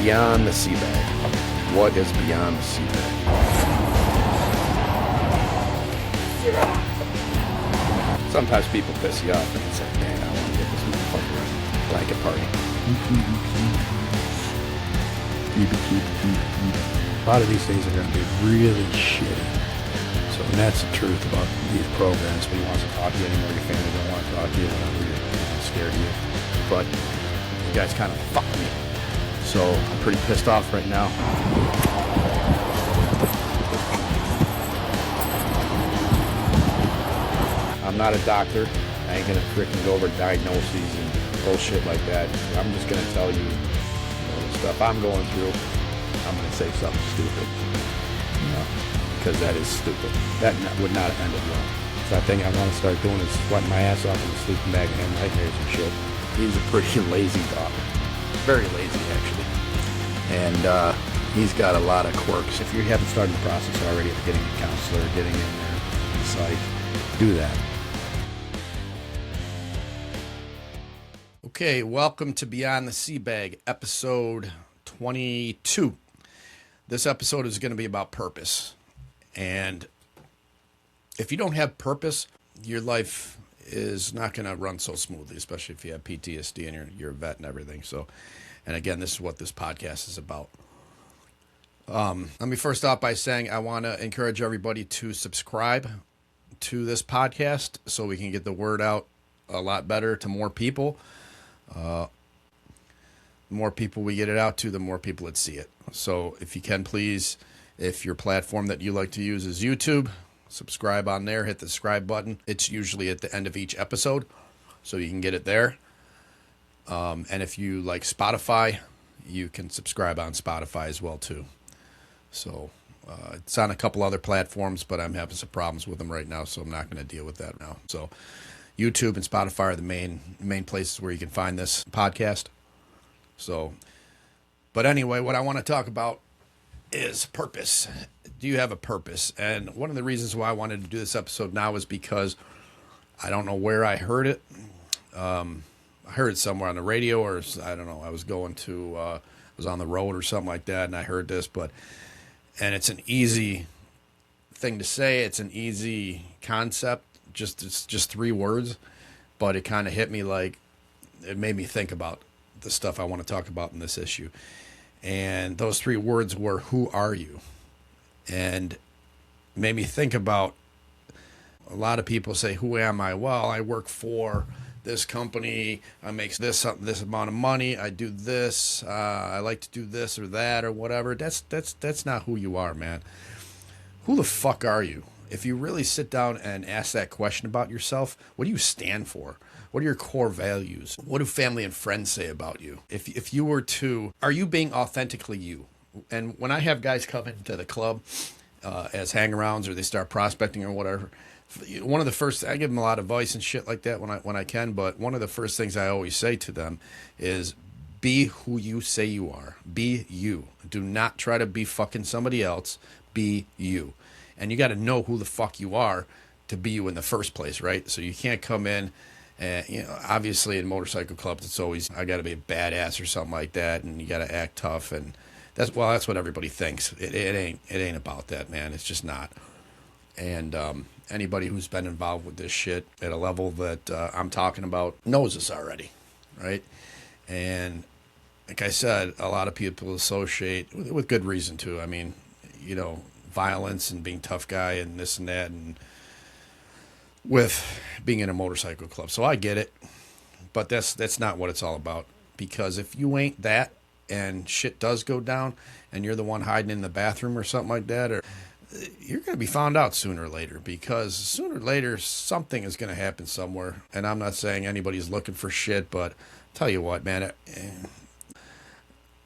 Beyond the sea bag. What is beyond the sea bag? Sometimes people piss you off and it's like, man, I want to get this motherfucker a blanket party. A lot of these things are going to be really shitty. So, and that's the truth about these programs. Nobody wants to talk to you anymore. Your family don't want to talk to you whenever you're scared of you. But you guys kind of fuck me. So I'm pretty pissed off right now. I'm not a doctor. I ain't gonna freaking go over diagnoses and bullshit like that. I'm just gonna tell you, the stuff I'm going through. I'm gonna say something stupid, because that is stupid. That would not have ended well. So I think I want to start doing is sweating my ass off in a sleeping bag and having nightmares and shit. He's a pretty lazy dog, very lazy actually, and he's got a lot of quirks. If you haven't started the process already of getting a counselor, getting in there, site, do that. Okay, welcome to Beyond the Sea Bag, episode 22. This episode is going to be about purpose. And if you don't have purpose, your life is not going to run so smoothly, especially if you have PTSD and you're a vet and everything. So, and again, this is what this podcast is about. Let me first start by saying I want to encourage everybody to subscribe to this podcast so we can get the word out a lot better to more people. The more people we get it out to, the more people that see it. So if you can, please, if your platform that you like to use is YouTube, subscribe on there, hit the subscribe button. It's usually at the end of each episode, so you can get it there. And if you like Spotify, you can subscribe on Spotify as well, too. So it's on a couple other platforms, but I'm having some problems with them right now, so I'm not going to deal with that now. So YouTube and Spotify are the main places where you can find this podcast. So, but anyway, what I want to talk about is purpose. Do you have a purpose? And one of the reasons why I wanted to do this episode now is because I don't know where I heard it. I heard it somewhere on the radio, or I don't know. I was was on the road or something like that, and I heard this. And it's an easy thing to say. It's an easy concept. It's just 3 words, but it kind of hit me like it made me think about the stuff I want to talk about in this issue. And those 3 words were, who are you? And made me think about, a lot of people say, who am I? Well, I work for this company. I make this amount of money. I do this. I like to do this or that or whatever. That's not who you are, man. Who the fuck are you? If you really sit down and ask that question about yourself, what do you stand for? What are your core values? What do family and friends say about you? If you were to, are you being authentically you? And when I have guys come into the club as hang-arounds, or they start prospecting or whatever, one of the first, I give them a lot of advice and shit like that when I can, but one of the first things I always say to them is, be who you say you are. Be you. Do not try to be fucking somebody else. Be you. And you got to know who the fuck you are to be you in the first place, right? So you can't come in and, obviously in motorcycle clubs, it's always, I got to be a badass or something like that, and you got to act tough, and that's what everybody thinks. It ain't about that, man. It's just not. And anybody who's been involved with this shit at a level that I'm talking about knows this already, right? And like I said, a lot of people associate, with good reason too, I mean, violence and being tough guy and this and that, and with being in a motorcycle club. So I get it, but that's not what it's all about. Because if you ain't that, and shit does go down, and you're the one hiding in the bathroom or something like that, or you're going to be found out sooner or later. Because sooner or later something is going to happen somewhere. And I'm not saying anybody's looking for shit, but tell you what, man,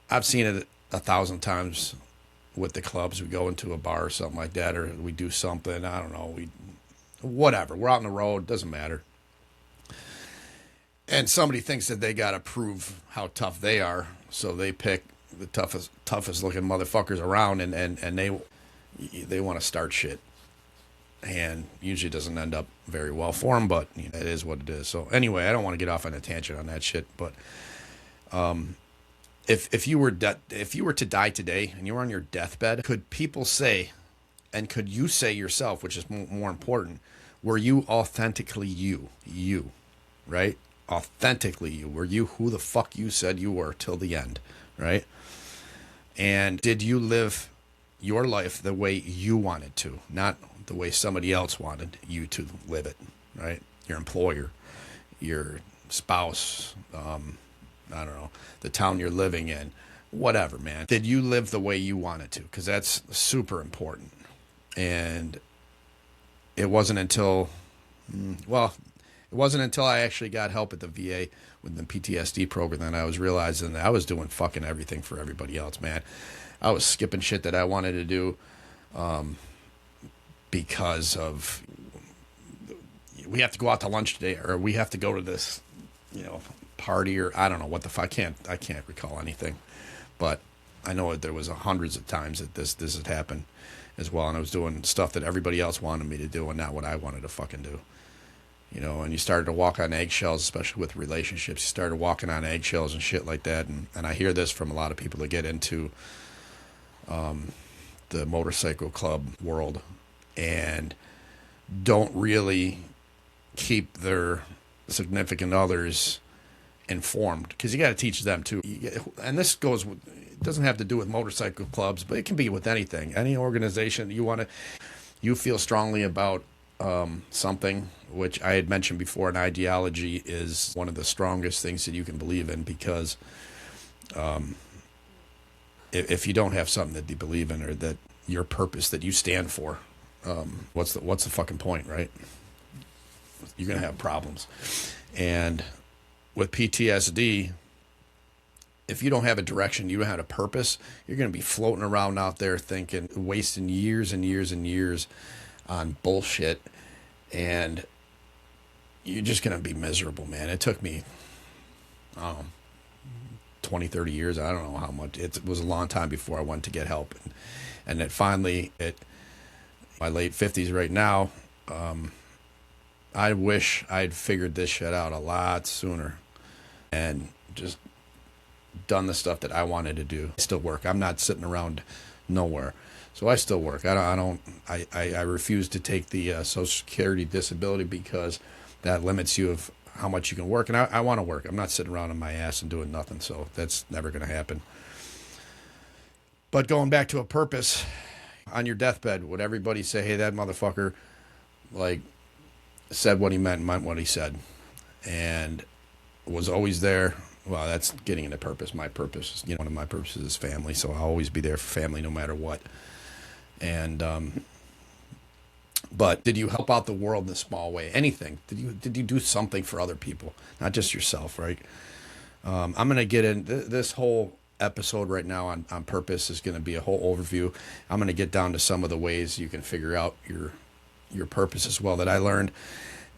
I've seen it 1,000 times. With the clubs, we go into a bar or something like that, or we do something, I don't know, whatever, we're out on the road, doesn't matter, and somebody thinks that they gotta prove how tough they are, so they pick the toughest looking motherfuckers around, and they want to start shit, and usually doesn't end up very well for them, but it is what it is. So anyway, I don't want to get off on a tangent on that shit, but if you were if you were to die today and you were on your deathbed, could people say, and could you say yourself, which is more important, were you authentically you, right? Authentically you. Were you who the fuck you said you were till the end, right? And did you live your life the way you wanted to, not the way somebody else wanted you to live it, right? Your employer, your spouse, I don't know, the town you're living in, whatever, man. Did you live the way you wanted to? Because that's super important. And it wasn't until, well, it wasn't until I actually got help at the VA with the PTSD program that I was realizing that I was doing fucking everything for everybody else, man. I was skipping shit that I wanted to do because of, we have to go out to lunch today, or we have to go to this, party, or I don't know what the fuck. I can't recall anything, but I know there was hundreds of times that this had happened as well, and I was doing stuff that everybody else wanted me to do and not what I wanted to fucking do. And you started to walk on eggshells, especially with relationships. You started walking on eggshells and shit like that. And I hear this from a lot of people that get into the motorcycle club world and don't really keep their significant others informed, because you got to teach them too. And this goes with, it doesn't have to do with motorcycle clubs, but it can be with anything, any organization you feel strongly about something, which I had mentioned before. An ideology is one of the strongest things that you can believe in, because if you don't have something that you believe in, or that your purpose that you stand for, what's the fucking point, right? You're gonna have problems. And with PTSD, if you don't have a direction, you don't have a purpose, you're gonna be floating around out there thinking, wasting years and years and years on bullshit, and you're just going to be miserable, man. It took me 20, 30 years. I don't know how much. It was a long time before I went to get help. And it finally, my late 50s right now, I wish I'd figured this shit out a lot sooner and just done the stuff that I wanted to do. I still work. I'm not sitting around nowhere. So I still work. I refuse to take the Social Security disability, because that limits you of how much you can work. And I want to work. I'm not sitting around on my ass and doing nothing. So that's never going to happen. But going back to a purpose, on your deathbed, would everybody say, hey, that motherfucker, said what he meant what he said, and was always there? Well, that's getting into purpose. My purpose, one of my purposes is family. So I'll always be there for family no matter what. And but did you help out the world in a small way? Anything? Did you do something for other people, not just yourself, right? I'm gonna get in this whole episode right now on purpose is gonna be a whole overview. I'm gonna get down to some of the ways you can figure out your purpose as well, that I learned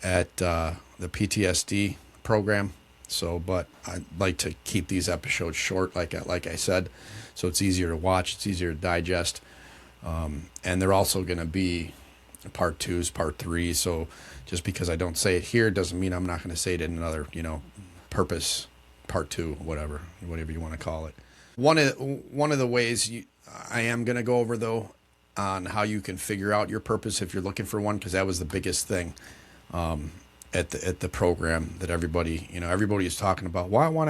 at the PTSD program. So, but I'd like to keep these episodes short, like I said, so it's easier to watch, it's easier to digest. And they're also going to be part 2s, part 3. So just because I don't say it here doesn't mean I'm not going to say it in another, purpose part 2, whatever you want to call it. One of the ways I am going to go over, though, on how you can figure out your purpose if you're looking for one, because that was the biggest thing at the program that everybody is talking about. Well, I want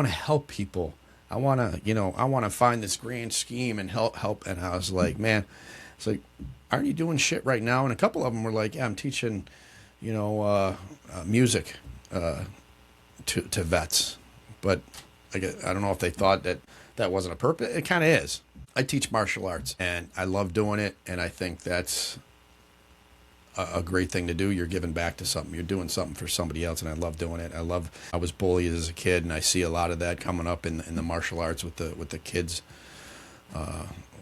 to help people. I want to find this grand scheme and help. And I was like, man, it's like, aren't you doing shit right now? And a couple of them were like, yeah, I'm teaching, music to vets. But I don't know if they thought that wasn't a purpose. It kind of is. I teach martial arts, and I love doing it. And I think that's a great thing to do. You're giving back to something. You're doing something for somebody else, and I love doing it. I was bullied as a kid, and I see a lot of that coming up in the martial arts with the kids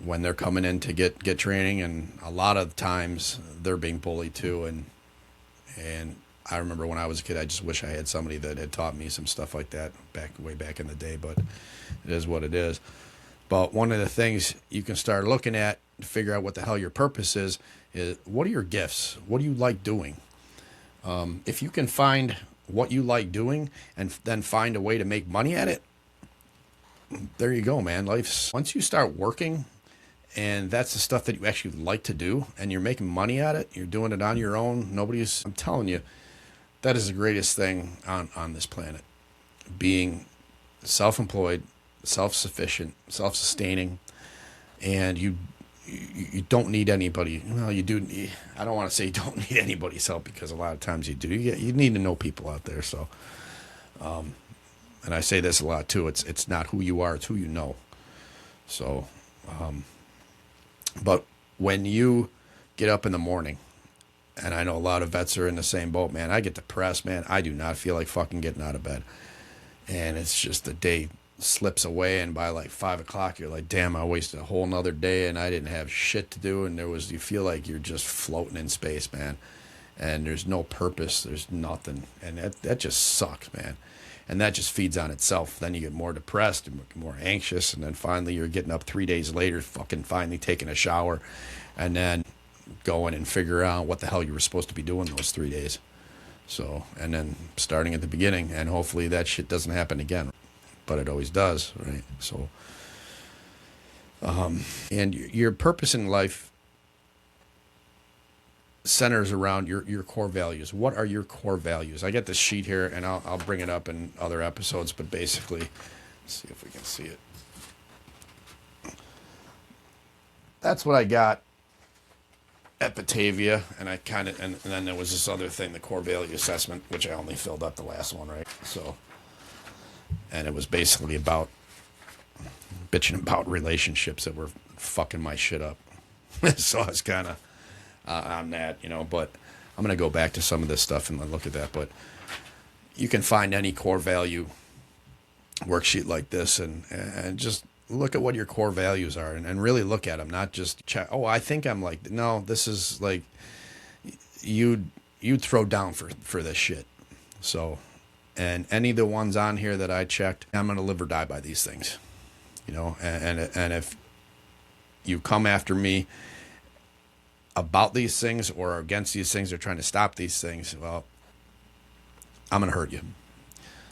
when they're coming in to get training, and a lot of times they're being bullied too. And I remember when I was a kid, I just wish I had somebody that had taught me some stuff like that way back in the day, but it is what it is. But one of the things you can start looking at to figure out what the hell your purpose is what are your gifts? What do you like doing? If you can find what you like doing and then find a way to make money at it, there you go, man. Once you start working, and that's the stuff that you actually like to do, and you're making money at it, you're doing it on your own. I'm telling you, that is the greatest thing on this planet. Being self-employed, self-sufficient, self-sustaining, and you don't need anybody. Well, you do. I don't want to say you don't need anybody's help, because a lot of times you do. You need to know people out there. So, and I say this a lot too. It's not who you are; it's who you know. So, but when you get up in the morning, and I know a lot of vets are in the same boat, man. I get depressed, man. I do not feel like fucking getting out of bed, and it's just the day slips away, and by like 5 o'clock you're like, damn, I wasted a whole nother day and I didn't have shit to do. And you feel like you're just floating in space, man, and there's no purpose, there's nothing, and that just sucks, man. And that just feeds on itself. Then you get more depressed and more anxious, and then finally you're getting up 3 days later, fucking finally taking a shower, and then going and figure out what the hell you were supposed to be doing those 3 days. So, and then starting at the beginning, and hopefully that shit doesn't happen again. But it always does, right? So, and your purpose in life centers around your core values. What are your core values? I get this sheet here, and I'll bring it up in other episodes, but basically, let's see if we can see it. That's what I got at Batavia, and and then there was this other thing, the core value assessment, which I only filled up the last one, right? So, and it was basically about bitching about relationships that were fucking my shit up. So I was kind of on that, but I'm going to go back to some of this stuff and look at that. But you can find any core value worksheet like this and just look at what your core values are and really look at them, not just check, oh, I think I'm like, no, this is like, you'd throw down for this shit. So, and any of the ones on here that I checked, I'm going to live or die by these things, and if you come after me about these things or against these things or trying to stop these things, well, I'm going to hurt you.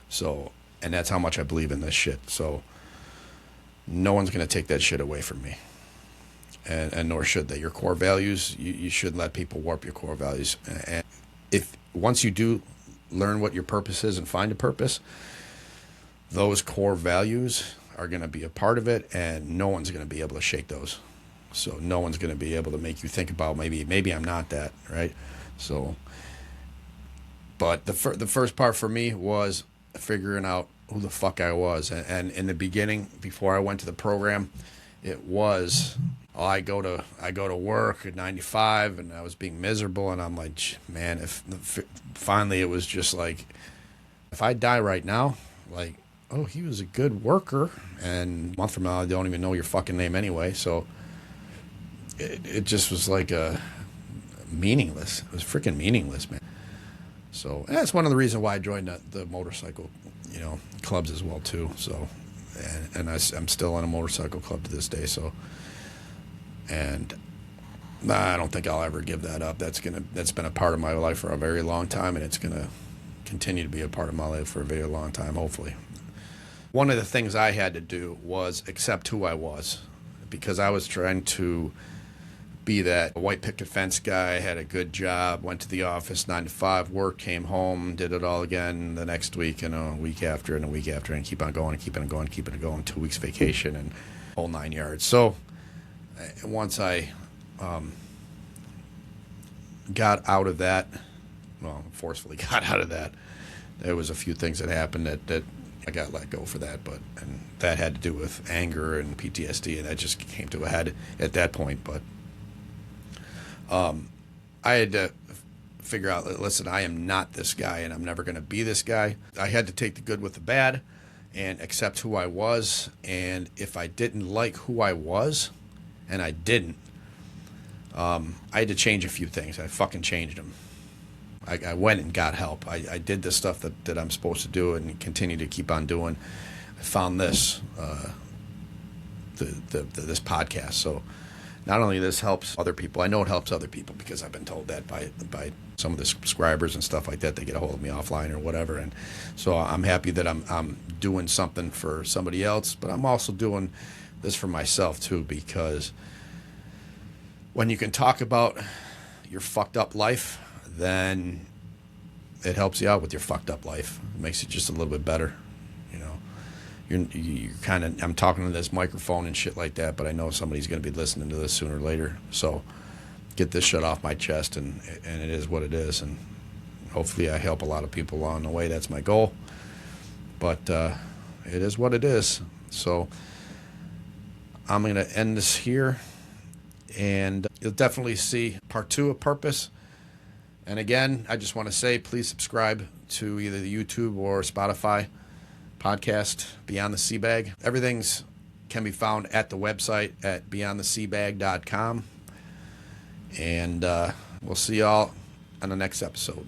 So, and that's how much I believe in this shit. So no one's going to take that shit away from me. And nor should they. Your core values, you should let people warp your core values. And if once you do learn what your purpose is and find a purpose, those core values are going to be a part of it, and no one's going to be able to shake those. So no one's going to be able to make you think about maybe I'm not that, right? So, but the first part for me was figuring out who the fuck I was. And in the beginning, before I went to the program, it was, I go to work at 95 and I was being miserable, and I'm like, man, finally it was just like, if I die right now, like, oh, he was a good worker, and a month from now I don't even know your fucking name anyway. So it just was like meaningless. It was freaking meaningless, man. So that's one of the reasons why I joined the motorcycle, clubs as well too. So, and I'm still in a motorcycle club to this day. So, and I don't think I'll ever give that up. That's been a part of my life for a very long time, and it's gonna continue to be a part of my life for a very long time, hopefully. One of the things I had to do was accept who I was, because I was trying to be that white picket fence guy, had a good job, went to the office 9 to 5, worked, came home, did it all again the next week and a week after and a week after, and keep on going and keeping it going, keeping it going, 2 weeks vacation and whole 9 yards. So once I got out of that, forcefully got out of that, there was a few things that happened that I got let go for that, and that had to do with anger and PTSD, and that just came to a head at that point. But I had to figure out, listen, I am not this guy, and I'm never going to be this guy. I had to take the good with the bad and accept who I was. And if I didn't like who I was, and I didn't, I had to change a few things. I fucking changed them. I went and got help. I did the stuff that I'm supposed to do and continue to keep on doing. I found this, this podcast. So not only this helps other people, I know it helps other people because I've been told that by some of the subscribers and stuff like that. They get a hold of me offline or whatever, and so I'm happy that I'm doing something for somebody else, but I'm also doing this for myself too, because when you can talk about your fucked up life, then it helps you out with your fucked up life. It makes it just a little bit better, you know. You're kind of, I'm talking to this microphone and shit like that, but I know somebody's going to be listening to this sooner or later. So get this shit off my chest, and it is what it is. And hopefully I help a lot of people along the way. That's my goal. But it is what it is. So I'm going to end this here, and you'll definitely see part 2 of Purpose. And again, I just want to say, please subscribe to either the YouTube or Spotify podcast, Beyond the Seabag. Everything's can be found at the website at beyondtheseabag.com. And we'll see y'all on the next episode.